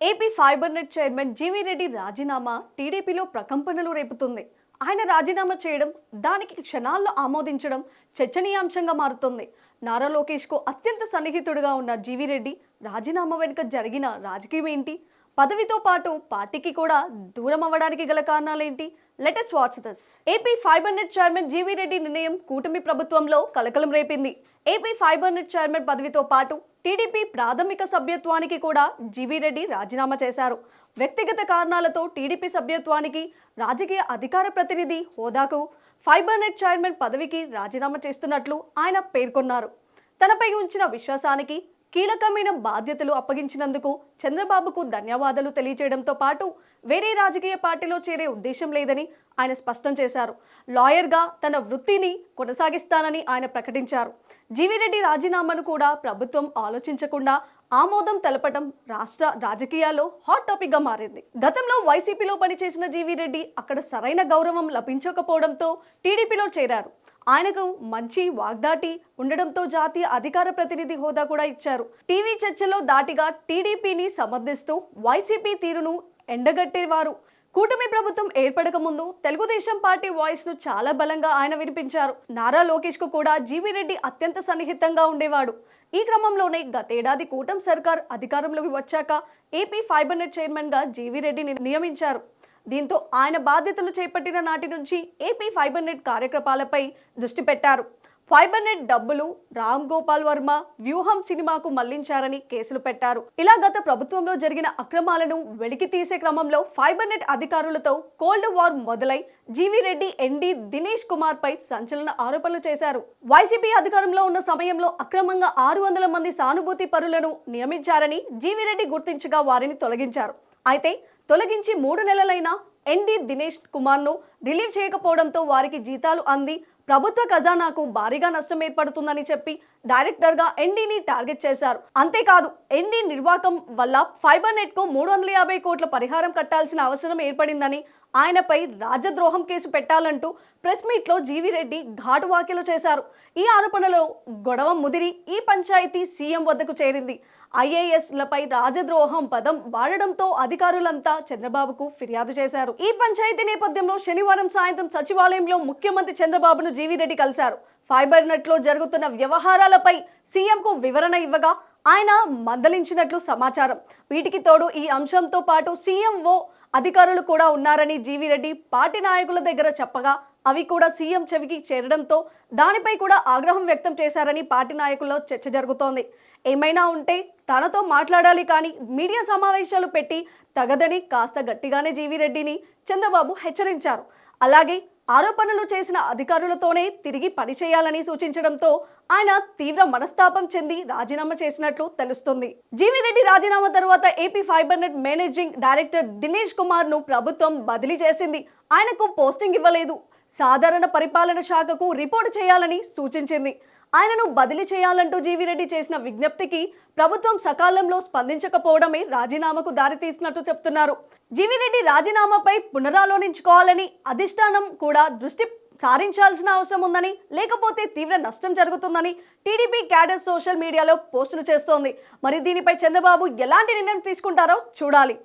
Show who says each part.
Speaker 1: AP fiber net chairman GV Reddy రాజీనామా టీడీపీలో ప్రకంపనలు రేపుతుంది. ఆయన రాజీనామా చేయడం, దానికి క్షణాల్లో ఆమోదించడం చర్చనీయాంశంగా మారుతుంది. నారా లోకేష్కు అత్యంత సన్నిహితుడిగా ఉన్న జీవీ రెడ్డి రాజీనామా వెనుక జరిగిన రాజకీయం ఏంటి? పదవితో పాటు పార్టీకి కూడా దూరం అవ్వడానికి గల కారణాలేంటి? Latest watch this. AP fiber net chairman GV Reddy నిర్ణయం కూటమి ప్రభుత్వంలో కలకలం రేపింది. ఏపీ ఫైబర్ నెట్ చైర్మన్ పదవితో పాటు టీడీపీ ప్రాథమిక సభ్యత్వానికి కూడా జీవీ రెడ్డి రాజీనామా చేశారు. వ్యక్తిగత కారణాలతో టీడీపీ సభ్యత్వానికి, రాజకీయ అధికార ప్రతినిధి హోదాకు, ఫైబర్ నెట్ చైర్మన్ పదవికి రాజీనామా చేస్తున్నట్లు ఆయన పేర్కొన్నారు. తనపై ఉంచిన విశ్వాసానికి, కీలకమైన బాధ్యతలు అప్పగించినందుకు చంద్రబాబుకు ధన్యవాదాలు తెలియజేయడంతో పాటు వేరే రాజకీయ పార్టీలో చేరే ఉద్దేశం లేదని ఆయన స్పష్టం చేశారు. లాయర్గా తన వృత్తిని కొనసాగిస్తానని ఆయన ప్రకటించారు. జీవీ రెడ్డి రాజీనామాను కూడా ప్రభుత్వం ఆలోచించకుండా ఆమోదం తెలపడం రాష్ట్ర రాజకీయాల్లో హాట్ టాపిక్ గా మారింది. గతంలో వైసీపీలో పనిచేసిన జీవీ రెడ్డి అక్కడ సరైన గౌరవం లభించకపోవడంతో టీడీపీలో చేరారు. ఆయనకు మంచి వాగ్దాటి ఉండడంతో జాతీయ అధికార ప్రతినిధి హోదా కూడా ఇచ్చారు. టీవీ చర్చలో దాటిగా టీడీపీని సమర్థిస్తూ వైసీపీ తీరును ఎండగట్టేవారు. కూటమి ప్రభుత్వం ఏర్పడక ముందు తెలుగుదేశం పార్టీ వాయిస్ ను చాలా బలంగా ఆయన వినిపించారు. నారా లోకేష్ కు కూడా జీవీ రెడ్డి అత్యంత సన్నిహితంగా ఉండేవాడు. ఈ క్రమంలోనే గతేడాది కూటమి సర్కార్ అధికారంలోకి వచ్చాక ఏపీ ఫైబర్ నెట్ చైర్మన్ గా జీవీ రెడ్డిని నియమించారు. దీంతో ఆయన బాధ్యతలు చేపట్టిన నాటి నుంచి ఏపీ ఫైబర్ నెట్ కార్యక్రమాలపై దృష్టి పెట్టారు. ఫైబర్ నెట్ డబ్బులు రామ్ గోపాల్ వర్మ వ్యూహం సినిమాకు మళ్లించారని కేసులు పెట్టారు. ఇలా గత ప్రభుత్వంలో జరిగిన అక్రమాలను వెలికి తీసే క్రమంలో ఫైబర్ నెట్ అధికారులతో కోల్డ్ వార్ మొదలై జీవీ రెడ్డి ఎండి దినేష్ కుమార్ పై సంచలన ఆరోపణలు చేశారు. వైసీపీ అధికారంలో ఉన్న సమయంలో అక్రమంగా 600 మంది సానుభూతి పరులను నియమించారని జీవీ రెడ్డి గుర్తించగా వారిని తొలగించారు. అయితే తొలగించి 3 నెలలైనా ఎండి దినేష్ కుమార్ను రిలీవ్ చేయకపోవడంతో వారికి జీతాలు అంది ప్రభుత్వ ఖజానాకు భారీగా నష్టం ఏర్పడుతుందని చెప్పి డైరెక్టర్గా ఎన్డీని టార్గెట్ చేశారు. అంతేకాదు ఎన్డీ నిర్వాకం వల్ల ఫైబర్ నెట్కు 350 కోట్ల పరిహారం కట్టాల్సిన అవసరం ఏర్పడిందని, ఆయనపై రాజద్రోహం కేసు పెట్టాలంటూ ప్రెస్ మీట్లో జీవీ రెడ్డి ఘాటు వ్యాఖ్యలు చేశారు. ఈ ఆరోపణలో గొడవ ముదిరి ఈ పంచాయతీ సీఎం వద్దకు చేరింది. ఐఏఎస్లపై రాజద్రోహం పదం వాడడంతో అధికారులంతా చంద్రబాబుకు ఫిర్యాదు చేశారు. ఈ పంచాయతీ నేపథ్యంలో శనివారం సాయంత్రం సచివాలయంలో ముఖ్యమంత్రి చంద్రబాబును జీవీ రెడ్డి కలిశారు. ఫైబర్ నెట్ లో జరుగుతున్న వ్యవహారాలపై సీఎంకు వివరణ ఇవ్వగా ఆయన మందలించినట్లు సమాచారం. వీటికి తోడు ఈ అంశంతో పాటు సీఎంఓ అధికారులు కూడా ఉన్నారని జీవీ రెడ్డి పార్టీ నాయకుల దగ్గర చెప్పగా అవి కూడా సీఎం చెవికి చేరడంతో దానిపై కూడా ఆగ్రహం వ్యక్తం చేశారని పార్టీ నాయకుల్లో చర్చ జరుగుతోంది. ఏమైనా ఉంటే తనతో మాట్లాడాలి కానీ మీడియా సమావేశాలు పెట్టి తగదని కాస్త గట్టిగానే జీవీ రెడ్డిని చంద్రబాబు హెచ్చరించారు. అలాగే ఆరోపణలు చేసిన అధికారులతోనే తిరిగి పనిచేయాలని సూచించడంతో ఆయన తీవ్ర మనస్తాపం చెంది రాజీనామా చేసినట్లు తెలుస్తుంది. జీవీ రెడ్డి రాజీనామా తర్వాత AP fiber net managing director Dinesh Kumar ను ప్రభుత్వం బదిలీ చేసింది. ఆయనకు పోస్టింగ్ ఇవ్వలేదు. సాధారణ పరిపాలన శాఖకు రిపోర్ట్ చేయాలని సూచించింది. ఆయనను బదిలీ చేయాలంటూ జీవీ రెడ్డి చేసిన విజ్ఞప్తికి ప్రభుత్వం సకాలంలో స్పందించకపోవడమే రాజీనామాకు దారితీసినట్టు చెప్తున్నారు. జీవీ రెడ్డి రాజీనామాపై పునరాలోచించుకోవాలని అధిష్టానం కూడా దృష్టి సారించాల్సిన అవసరం ఉందని, లేకపోతే తీవ్ర నష్టం జరుగుతుందని టీడీపీ క్యాడర్ సోషల్ మీడియాలో పోస్టులు చేస్తోంది. మరి దీనిపై చంద్రబాబు ఎలాంటి నిర్ణయం తీసుకుంటారో చూడాలి.